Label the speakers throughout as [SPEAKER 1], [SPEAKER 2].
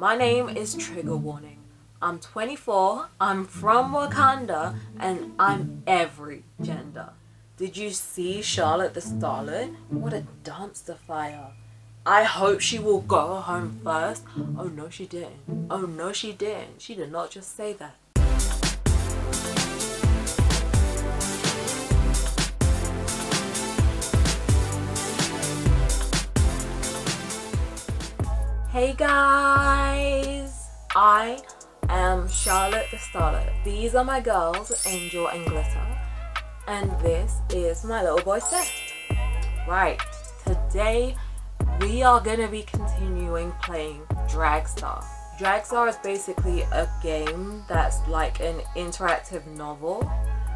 [SPEAKER 1] My name is Trigger Warning. I'm 24, I'm from Wakanda, and I'm every gender. Did you see Charlotte the Starlet? What a dumpster fire. I hope she will go home first. Oh no she didn't. Oh no she didn't. She did not just say that. Hey guys! I am Charlotte the Starlet. These are my girls, Angel and Glitter. And this is my little boy Seth. Right, today we are going to be continuing playing Dragstar. Dragstar is basically a game that's like an interactive novel.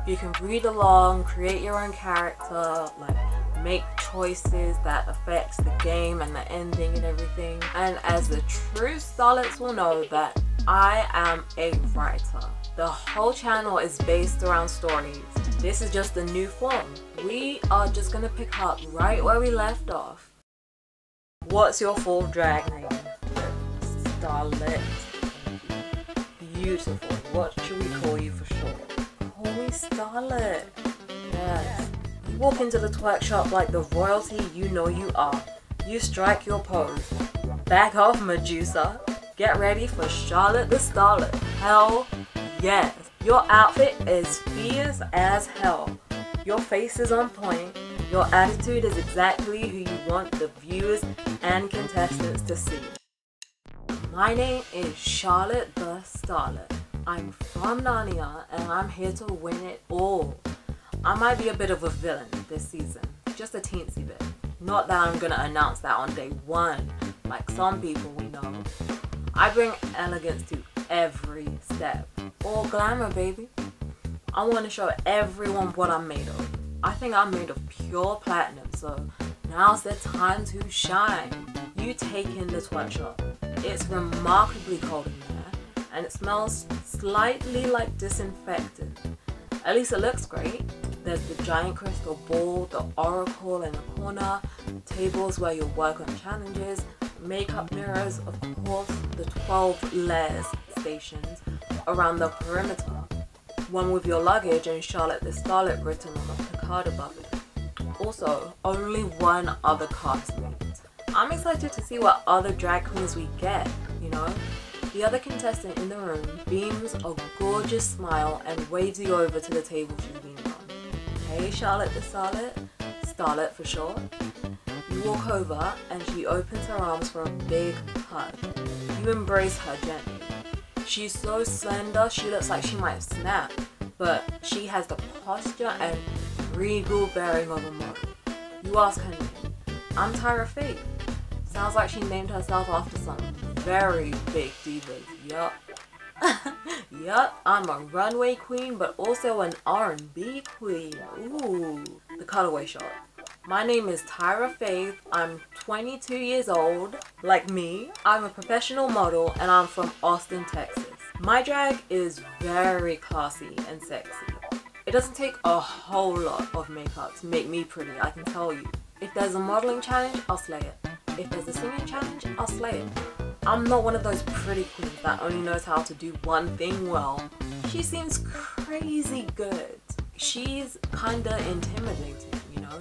[SPEAKER 1] You can read along, create your own character, like make choices that affects the game and the ending and everything. And as the true Starlets will know that I am a writer. The whole channel is based around stories. This is just a new form. We are just gonna pick up right where we left off. What's your full drag name? Starlet. Beautiful. What should we call you for short? Call me Starlet. Yes. You walk into the twerk shop like the royalty you know you are. You strike your pose. Back off, Medusa. Get ready for Charlotte the Starlet. Hell yes. Your outfit is fierce as hell. Your face is on point. Your attitude is exactly who you want the viewers and contestants to see. My name is Charlotte the Starlet. I'm from Narnia and I'm here to win it all. I might be a bit of a villain this season, just a teensy bit. Not that I'm gonna announce that on day one, like some people we know. I bring elegance to every step. All glamour, baby. I want to show everyone what I'm made of. I think I'm made of pure platinum, so now's the time to shine. You take in the twerk shop. It's remarkably cold in there, and it smells slightly like disinfectant. At least it looks great. There's the giant crystal ball, the oracle in the corner, tables where you'll work on challenges, makeup mirrors, of course, the 12 layers stations around the perimeter. One with your luggage and Charlotte the Starlet written on the placard above it. Also, only one other castmate. I'm excited to see what other drag queens we get, you know? The other contestant in the room beams a gorgeous smile and waves you over to the table she's been on. Hey Charlotte the Starlet, Starlet for short. You walk over and she opens her arms for a big hug. You embrace her gently. She's so slender she looks like she might snap, but she has the posture and regal bearing of a model. You ask her name. I'm Tyra Faith. Sounds like she named herself after some very big divas. Yup. Yup, I'm a runway queen but also an R&B queen. Ooh, the cutaway shot. My name is Tyra Faith. I'm 22 years old. Like me, I'm a professional model and I'm from Austin, Texas. My drag is very classy and sexy. It doesn't take a whole lot of makeup to make me pretty, I can tell you. If there's a modeling challenge, I'll slay it. If there's a singing challenge, I'll slay it. I'm not one of those pretty queens that only knows how to do one thing well. She seems crazy good. She's kinda intimidating, you know?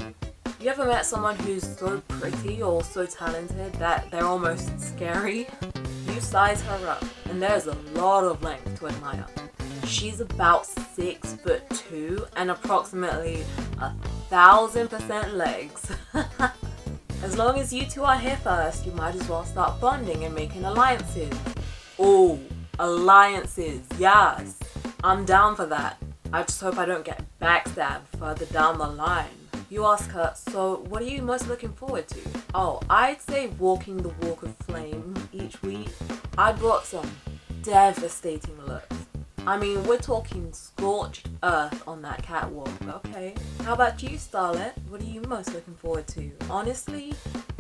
[SPEAKER 1] You ever met someone who's so pretty or so talented that they're almost scary? You size her up and there's a lot of length to admire. She's about 6'2" and approximately 1,000% legs. As long as you two are here first, you might as well start bonding and making alliances. Oh, alliances, yes. I'm down for that. I just hope I don't get backstabbed further down the line. You ask her, so what are you most looking forward to? Oh, I'd say walking the walk of flame each week. I brought some devastating looks. I mean, we're talking scorched earth on that catwalk, okay? How about you, Starlet? What are you most looking forward to? Honestly,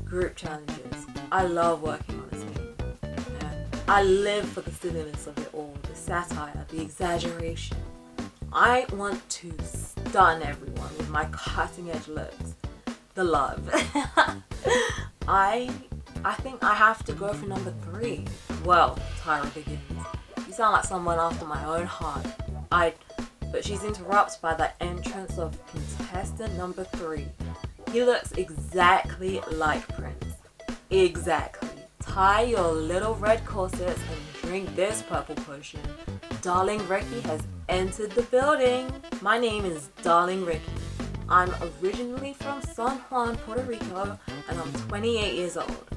[SPEAKER 1] group challenges. I love working on a team. Yeah. I live for the silliness of it all, the satire, the exaggeration. I want to stun everyone with my cutting edge looks. The love. I I think I have to go for number 3. Well, Tyra begins. You sound like someone after my own heart. But she's interrupted by the entrance of contestant number 3. He looks exactly like Prince. Exactly. Tie your little red corsets and drink this purple potion. Darling Ricky has entered the building. My name is Darling Ricky. I'm originally from San Juan, Puerto Rico, and I'm 28 years old.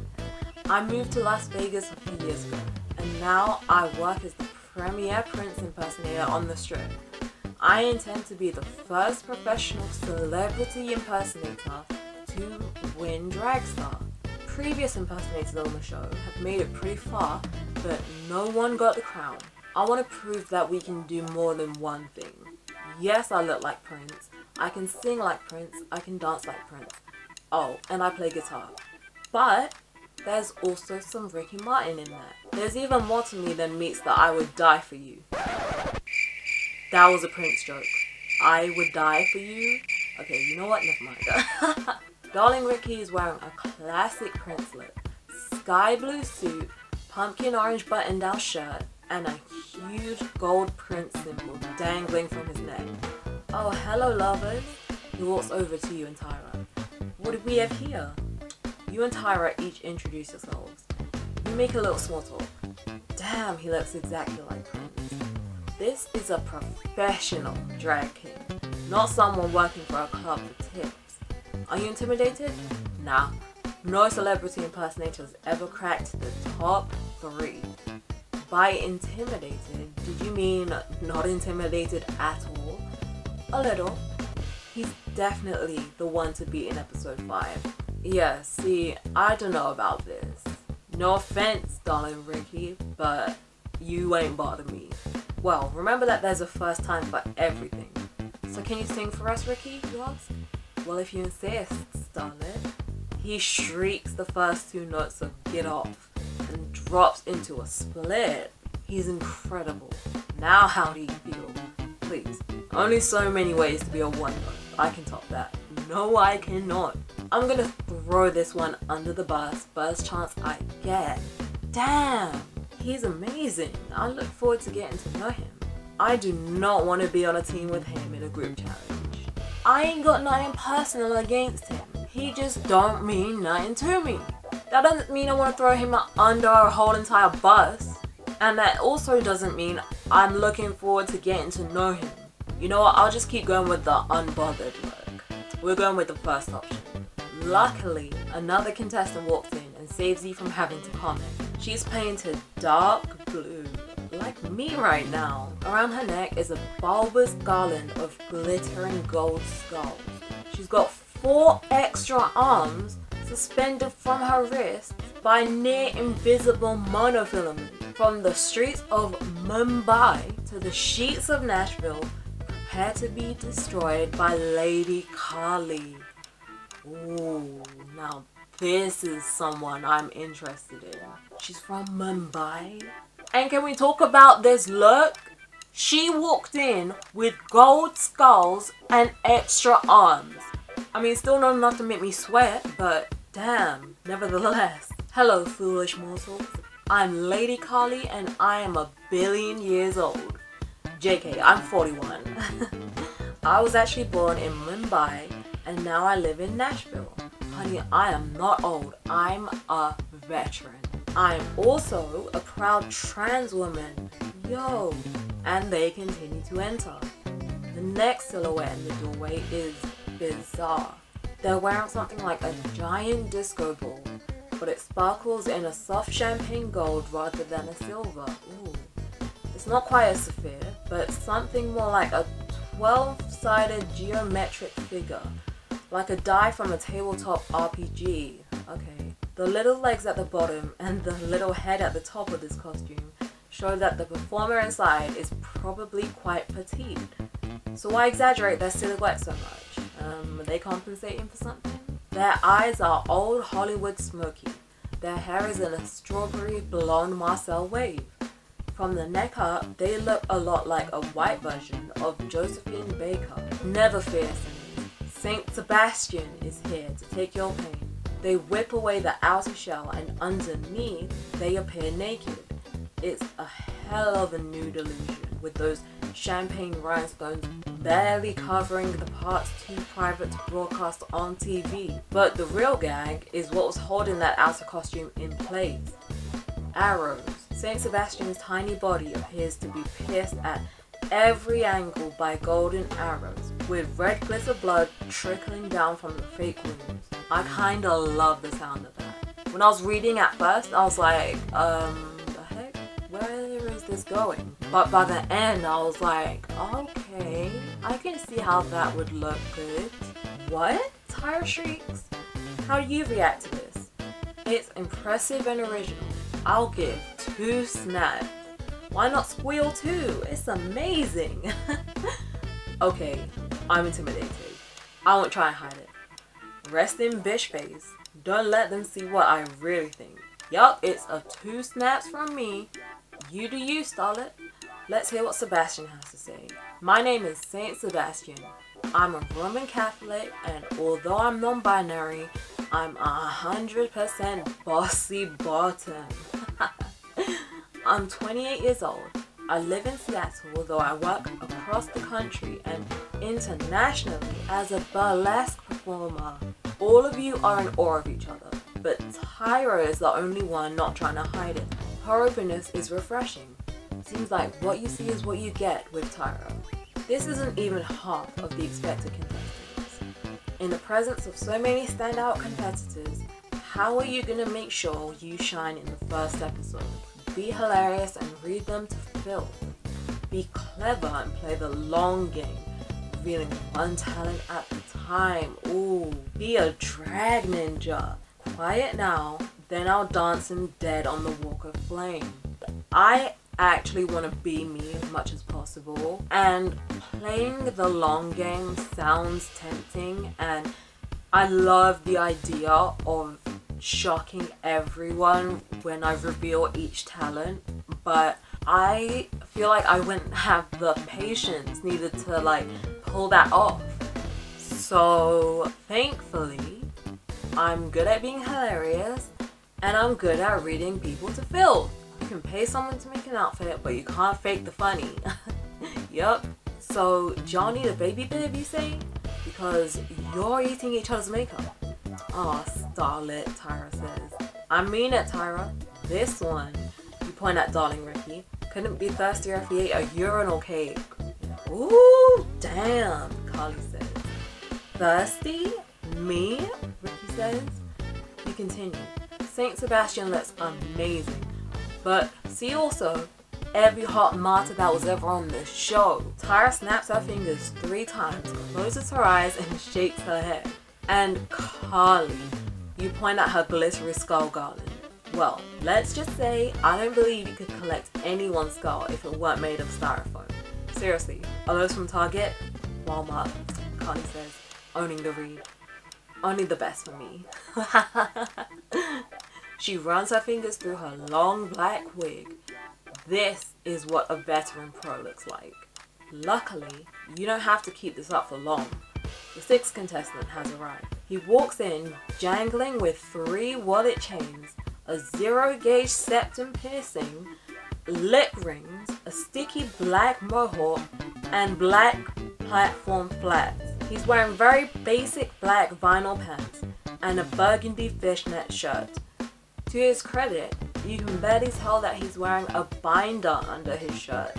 [SPEAKER 1] I moved to Las Vegas a few years ago, and now I work as the premier Prince impersonator on the strip. I intend to be the first professional celebrity impersonator to win Dragstar. Previous impersonators on the show have made it pretty far, but no one got the crown. I want to prove that we can do more than one thing. Yes, I look like Prince. I can sing like Prince. I can dance like Prince. Oh, and I play guitar. But there's also some Ricky Martin in there. There's even more to me than meets that I would die for you. That was a Prince joke. I would die for you? Okay, you know what? Never mind. Darling Ricky is wearing a classic Prince look. Sky blue suit, pumpkin orange button-down shirt, and a huge gold Prince symbol dangling from his neck. Oh, hello lovers. He walks over to you and Tyra. What do we have here? You and Tyra each introduce yourselves. You make a little small talk. Damn, he looks exactly like Prince. This is a professional drag king, not someone working for a club for tips. Are you intimidated? Nah, no celebrity impersonator has ever cracked the top 3. By intimidated, did you mean not intimidated at all? A little. He's definitely the one to beat in episode 5. Yeah, see, I don't know about this. No offense, Darling Ricky, but you ain't bothered me. Well, remember that there's a first time for everything. So can you sing for us, Ricky, you ask? Well, if you insist, Starlet. He shrieks the first 2 notes of Get Off and drops into a split. He's incredible. Now how do you feel? Please. Only so many ways to be a one note. I can top that. No, I cannot. I'm gonna throw this one under the bus first chance I get. Damn! He's amazing. I look forward to getting to know him. I do not want to be on a team with him in a group challenge. I ain't got nothing personal against him. He just don't mean nothing to me. That doesn't mean I want to throw him under a whole entire bus. And that also doesn't mean I'm looking forward to getting to know him. You know what, I'll just keep going with the unbothered look. We're going with the first option. Luckily, another contestant walks in and saves you from having to comment. She's painted dark blue, like me right now. Around her neck is a bulbous garland of glittering gold skulls. She's got 4 extra arms suspended from her wrists by near invisible monofilament. From the streets of Mumbai to the sheets of Nashville, prepare to be destroyed by Lady Kali. Ooh, now this is someone I'm interested in. She's from Mumbai. And can we talk about this look? She walked in with gold skulls and extra arms. I mean, still not enough to make me sweat, but damn, nevertheless. Hello, foolish mortals. I'm Lady Kali and I am 1,000,000,000 years old. JK, I'm 41. I was actually born in Mumbai and now I live in Nashville. Honey, I am not old. I'm a veteran. I am also a proud trans woman. Yo! And they continue to enter. The next silhouette in the doorway is bizarre. They're wearing something like a giant disco ball, but it sparkles in a soft champagne gold rather than a silver. Ooh. It's not quite a sapphire, but something more like a 12-sided geometric figure, like a die from a tabletop RPG. Okay. The little legs at the bottom and the little head at the top of this costume show that the performer inside is probably quite petite. So why exaggerate their silhouette so much? Are they compensating for something? Their eyes are old Hollywood smoky. Their hair is in a strawberry blonde Marcel wave. From the neck up, they look a lot like a white version of Josephine Baker. Never fear, Saint Sebastian is here to take your pain. They whip away the outer shell and underneath they appear naked. It's a hell of a nude illusion with those champagne rhinestones barely covering the parts too private to broadcast on TV. But the real gag is what was holding that outer costume in place. Arrows. Saint Sebastian's tiny body appears to be pierced at every angle by golden arrows, with red glitter blood trickling down from the fake wounds. I kinda love the sound of that. When I was reading at first, I was like, the heck? Where is this going? But by the end, I was like, okay, I can see how that would look good. What? Tyra shrieks? How do you react to this? It's impressive and original. I'll give 2 snaps. Why not squeal too? It's amazing. Okay, I'm intimidated. I won't try and hide it. Rest in bitch face. Don't let them see what I really think. Yup, it's a 2 snaps from me. You do you, Starlet. Let's hear what Sebastian has to say. My name is Saint Sebastian. I'm a Roman Catholic, and although I'm non-binary, I'm 100% bossy bottom. I'm 28 years old. I live in Seattle, though I work across the country and internationally as a burlesque performer. All of you are in awe of each other, but Tyra is the only one not trying to hide it. Her openness is refreshing. Seems like what you see is what you get with Tyra. This isn't even half of the expected contestants. In the presence of so many standout competitors, how are you gonna make sure you shine in the first episode? Be hilarious and read them to fill. Be clever and play the long game, revealing one talent at a time. Ooh, be a drag ninja. Quiet now, then I'll dance him dead on the walk of flame. I actually want to be me as much as possible, and playing the long game sounds tempting, and I love the idea of shocking everyone when I reveal each talent, but I feel like I wouldn't have the patience needed to like pull that off. So thankfully I'm good at being hilarious, and I'm good at reading people to fill. You can pay someone to make an outfit, but you can't fake the funny. Yup. So do y'all need a baby bib, you say? Because you're eating each other's makeup. Oh, Starlet, Tyra says. I mean it, Tyra. This one, you point at darling Ricky, couldn't be thirstier if he ate a urinal cake. Ooh, damn, Carly says. Thirsty? Me? Ricky says. You continue. Saint Sebastian looks amazing. But see also, every hot martyr that was ever on this show. Tyra snaps her fingers 3 times, closes her eyes, and shakes her head. And Carly, you point at her glittery skull garland. Well, let's just say I don't believe you could collect anyone's skull if it weren't made of styrofoam. Seriously, are those from Target? Walmart? Carly says, owning the read. Only the best for me. She runs her fingers through her long black wig. This is what a veteran pro looks like. Luckily, you don't have to keep this up for long. The 6th contestant has arrived. He walks in, jangling with 3 wallet chains, a 0-gauge septum piercing, lip rings, a sticky black mohawk, and black platform flats. He's wearing very basic black vinyl pants and a burgundy fishnet shirt. To his credit, you can barely tell that he's wearing a binder under his shirt.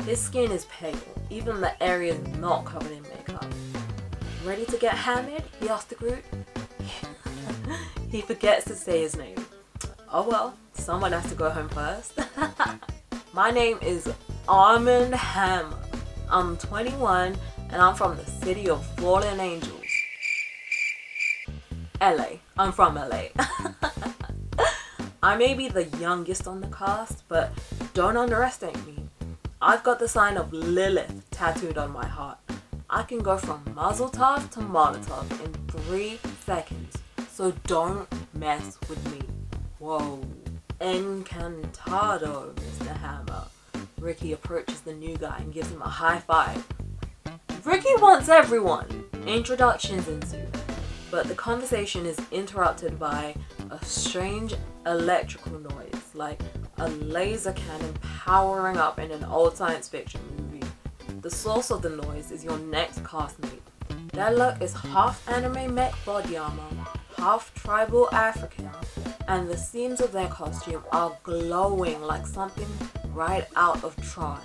[SPEAKER 1] His skin is pale, even the areas not covered in makeup. Ready to get hammered? He asks the group. He forgets to say his name. Oh well, someone has to go home first. My name is Armand Hammer. I'm 21 and I'm from the city of fallen angels. LA. I'm from LA. I may be the youngest on the cast, but don't underestimate me. I've got the sign of Lilith tattooed on my heart. I can go from Mazel Tov to Molotov in 3 seconds, so don't mess with me. Whoa. Encantado, Mr. Hammer. Ricky approaches the new guy and gives him a high five. Ricky wants everyone. Introductions ensue. but the conversation is interrupted by a strange electrical noise, like a laser cannon powering up in an old science fiction movie. The source of the noise is your next castmate. Their look is half anime mech body armor, half tribal African, and the seams of their costume are glowing like something right out of Tron.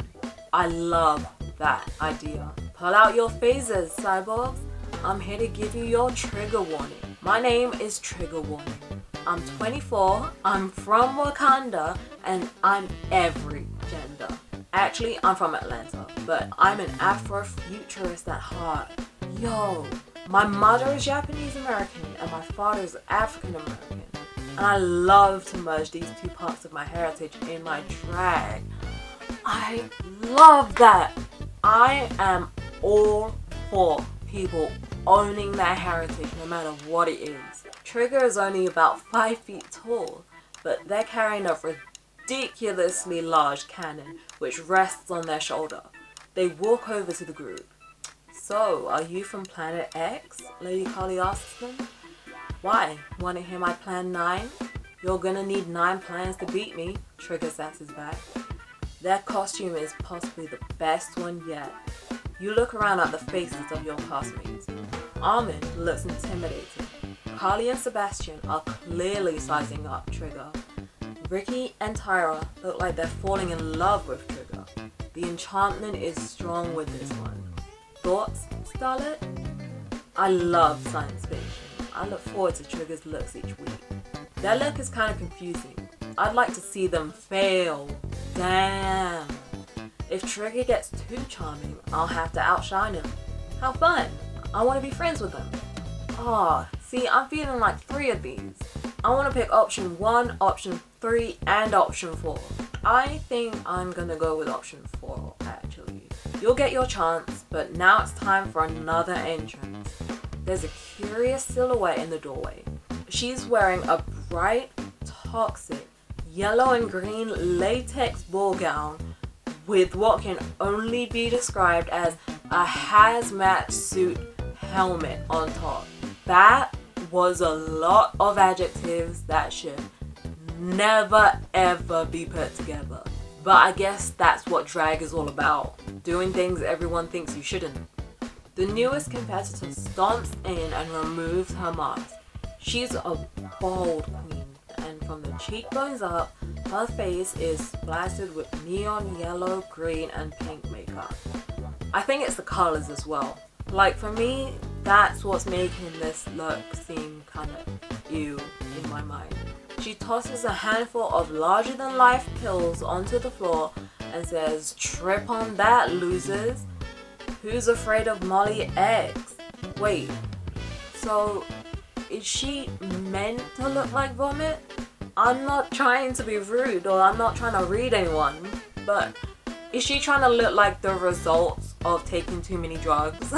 [SPEAKER 1] I love that idea. Pull out your phasers, cyborgs. I'm here to give you your trigger warning. My name is Trigger Warning. I'm 24, I'm from Wakanda, and I'm every gender. Actually, I'm from Atlanta, but I'm an Afrofuturist at heart. Yo, my mother is Japanese American and my father is African American. And I love to merge these two parts of my heritage in my drag. I love that. I am all for people owning their heritage no matter what it is. Trigga is only about 5 feet tall, but they're carrying a ridiculously large cannon which rests on their shoulder. They walk over to the group. So, are you from Planet X? Lady Carly asks them. Why? Want to hear my plan 9? You're gonna need 9 plans to beat me, Trigga sasses back. Their costume is possibly the best one yet. You look around at the faces of your classmates. Armin looks intimidated. Carly and Sebastian are clearly sizing up Trigga. Ricky and Tyra look like they're falling in love with Trigga. The enchantment is strong with this one. Thoughts, Starlet? I love science fiction. I look forward to Trigga's looks each week. Their look is kind of confusing. I'd like to see them fail. Damn. If Trigga gets too charming, I'll have to outshine him. How fun. I want to be friends with them. Ah, see, I'm feeling like 3 of these. I want to pick option 1, option 3, and option 4. I think I'm gonna go with option 4, actually. You'll get your chance, but now it's time for another entrance. There's a curious silhouette in the doorway. She's wearing a bright, toxic, yellow and green latex ball gown with what can only be described as a hazmat suit helmet on top. That was a lot of adjectives that should never ever be put together. But I guess that's what drag is all about. Doing things everyone thinks you shouldn't. The newest competitor stomps in and removes her mask. She's a bold queen, and from the cheekbones up, her face is splattered with neon yellow, green, and pink makeup. I think it's the colors as well. Like, for me, that's what's making this look seem kind of ew in my mind. She tosses a handful of larger-than-life pills onto the floor and says, "Trip on that, losers. Who's afraid of Molly X?" Wait, so is she meant to look like vomit? I'm not trying to be rude or I'm not trying to read anyone, but is she trying to look like the results of taking too many drugs?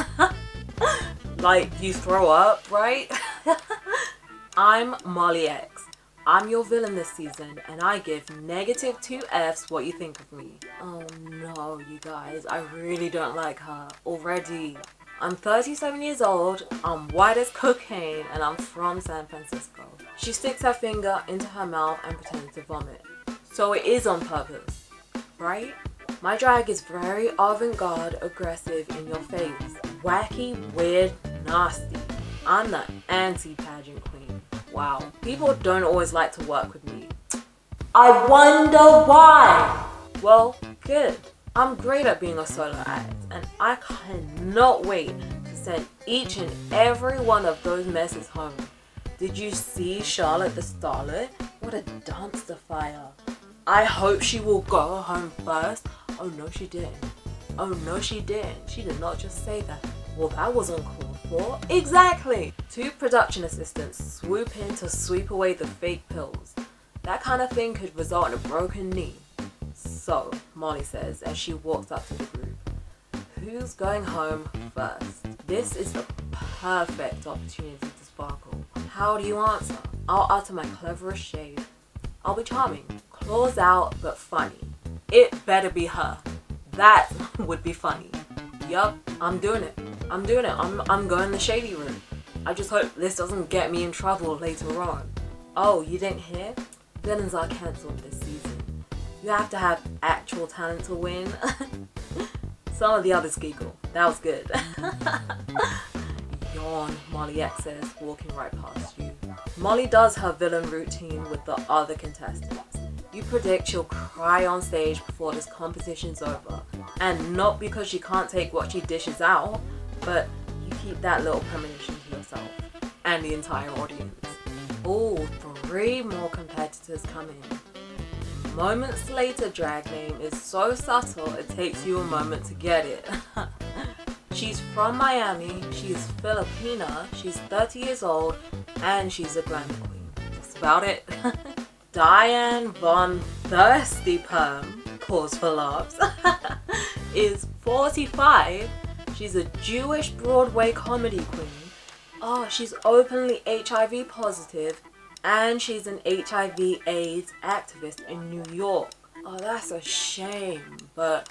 [SPEAKER 1] Like, you throw up, right? I'm Molly X. I'm your villain this season, and I give -2 Fs what you think of me. Oh no, you guys, I really don't like her already. I'm 37 years old, I'm white as cocaine, and I'm from San Francisco. She sticks her finger into her mouth and pretends to vomit. So it is on purpose, right? My drag is very avant-garde, aggressive, in your face. Wacky, weird, nasty. I'm the anti-pageant queen. Wow, people don't always like to work with me. I wonder why! Well, good. I'm great at being a solo act, and I cannot wait to send each and every one of those messes home. Did you see Charlotte the Starlet? What a dumpster fire. I hope she will go home first. Oh no, she didn't. Oh no, she didn't. She did not just say that. Well, that wasn't called for. Exactly! 2 production assistants swoop in to sweep away the fake pills. That kind of thing could result in a broken knee. So, Molly says as she walks up to the group, who's going home first? This is the perfect opportunity to sparkle. How do you answer? I'll utter my cleverest shade. I'll be charming. Claws out, but funny. It better be her. That would be funny. Yup, I'm doing it. I'm going the shady route. I just hope this doesn't get me in trouble later on. Oh, you didn't hear? Villains are cancelled this season. You have to have actual talent to win. Some of the others giggle. That was good. Yawn, Molly X says, walking right past you. Molly does her villain routine with the other contestants. You predict she'll cry on stage before this competition's over. And not because she can't take what she dishes out, but you keep that little premonition to yourself and the entire audience. Oh, 3 more competitors come in. Moments later drag name is so subtle it takes you a moment to get it. She's from Miami, she's Filipina, she's 30 years old, and she's a glamour queen. That's about it. Diane Von Thirsty Perm, pause for laughs, is 45. She's a Jewish Broadway comedy queen. Oh, she's openly HIV positive, and she's an HIV/AIDS activist in New York. Oh, that's a shame, but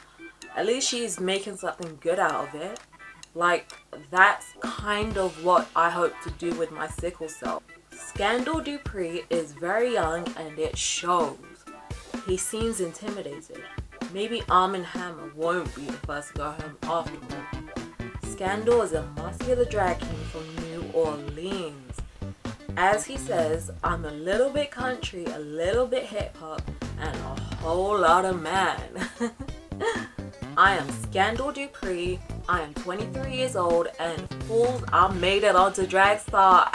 [SPEAKER 1] at least she's making something good out of it. Like, that's kind of what I hope to do with my sickle cell. Scandal Dupree is very young and it shows. He seems intimidated. Maybe Arm & Hammer won't be the first to go home after all. Scandal is a muscular drag king from New Orleans. As he says, I'm a little bit country, a little bit hip hop, and a whole lot of man. I am Scandal Dupree, I am 23 years old, and fools, I made it onto Drag Star.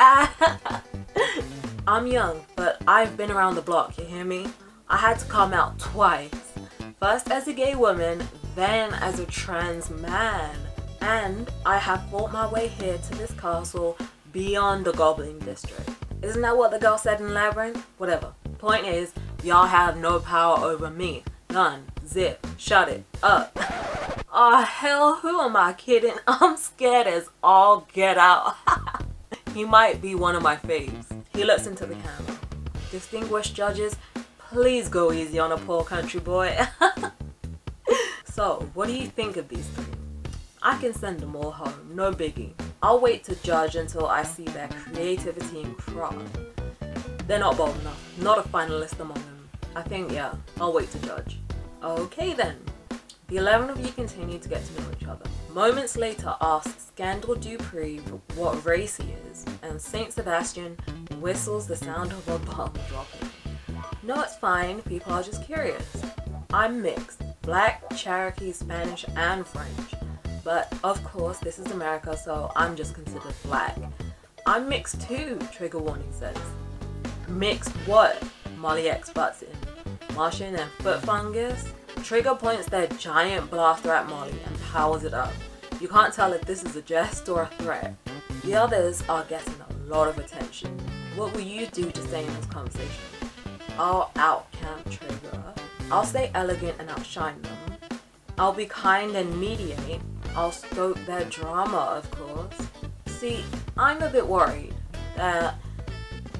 [SPEAKER 1] I'm young, but I've been around the block, you hear me? I had to come out twice. First as a gay woman, then as a trans man. And I have fought my way here to this castle beyond the Goblin District. Isn't that what the girl said in Labyrinth? Whatever. Point is, y'all have no power over me. None. Zip. Shut it up. Oh hell, who am I kidding? I'm scared as all get out. He might be one of my faves. He looks into the camera. Distinguished judges, please go easy on a poor country boy. So, what do you think of these 3? I can send them all home, no biggie. I'll wait to judge until I see their creativity and craft. They're not bold enough, not a finalist among them. I think, yeah, I'll wait to judge. Okay then. The 11 of you continue to get to know each other. Moments later asks Scandal Dupree what race he is, and Saint Sebastian whistles the sound of a bomb dropping. No, it's fine, people are just curious. I'm mixed, Black, Cherokee, Spanish, and French. But of course, this is America, so I'm just considered Black. I'm mixed too, Trigger warning says. Mixed what? Molly X butts in. Martian and foot fungus? Trigger points their giant blaster at Molly and powers it up. You can't tell if this is a jest or a threat. The others are getting a lot of attention. What will you do to stay in this conversation? I'll out-camp Trigger. I'll stay elegant and outshine them. I'll be kind and mediate. I'll stoke their drama, of course. See, I'm a bit worried that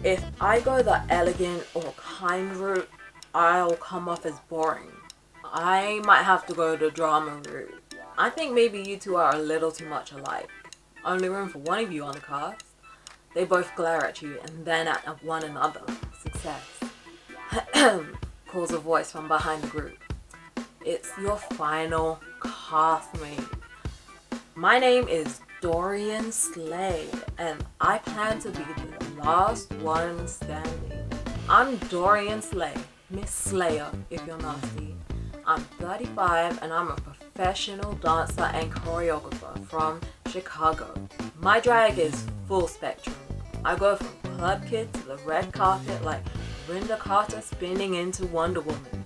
[SPEAKER 1] if I go the elegant or kind route, I'll come off as boring. I might have to go the drama route. I think maybe you two are a little too much alike. Only room for one of you on the cast. They both glare at you and then at one another. Success. Calls a voice from behind the group. It's your final castmate. My name is Dorian Slade, and I plan to be the last one standing. I'm Dorian Slade, Miss Slayer if you're nasty. I'm 35 and I'm a professional dancer and choreographer from Chicago. My drag is full spectrum. I go from club kid to the red carpet like Brenda Carter spinning into Wonder Woman.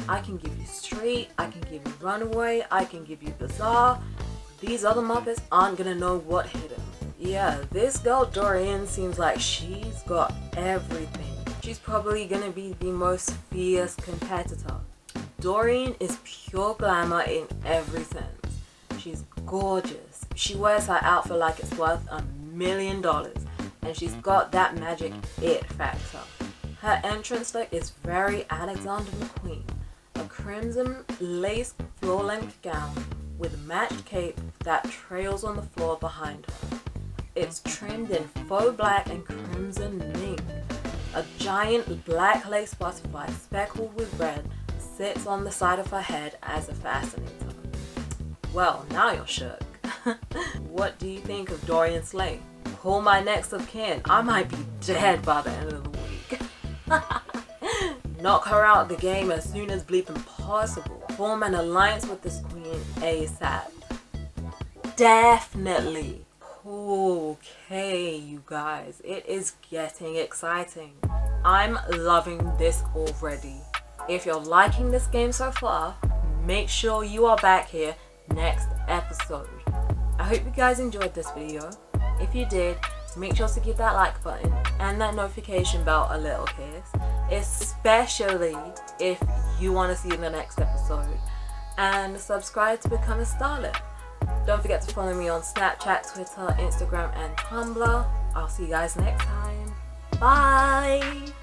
[SPEAKER 1] I can give you street, I can give you runaway, I can give you bizarre. These other Muppets aren't gonna know what hit him. Yeah, this girl Dorian seems like she's got everything. She's probably gonna be the most fierce competitor. Dorian is pure glamour in every sense. She's gorgeous. She wears her outfit like it's worth $1 million. And she's got that magic it factor. Her entrance look is very Alexander McQueen. A crimson lace floor-length gown with a matched cape that trails on the floor behind her. It's trimmed in faux black and crimson mink. A giant black lace butterfly speckled with red sits on the side of her head as a fascinator. Well, now you're shook. What do you think of Dorian Slay? Call my next of kin. I might be dead by the end of the week. Knock her out the game as soon as bleeping possible. Form an alliance with this queen ASAP. Definitely. Okay, you guys, it is getting exciting. I'm loving this already. If you're liking this game so far, make sure you are back here next episode. I hope you guys enjoyed this video. If you did, make sure to give that like button and that notification bell a little kiss, especially if you want to see the next episode, and subscribe to become a Starlet. Don't forget to follow me on Snapchat, Twitter, Instagram and Tumblr. I'll see you guys next time. Bye!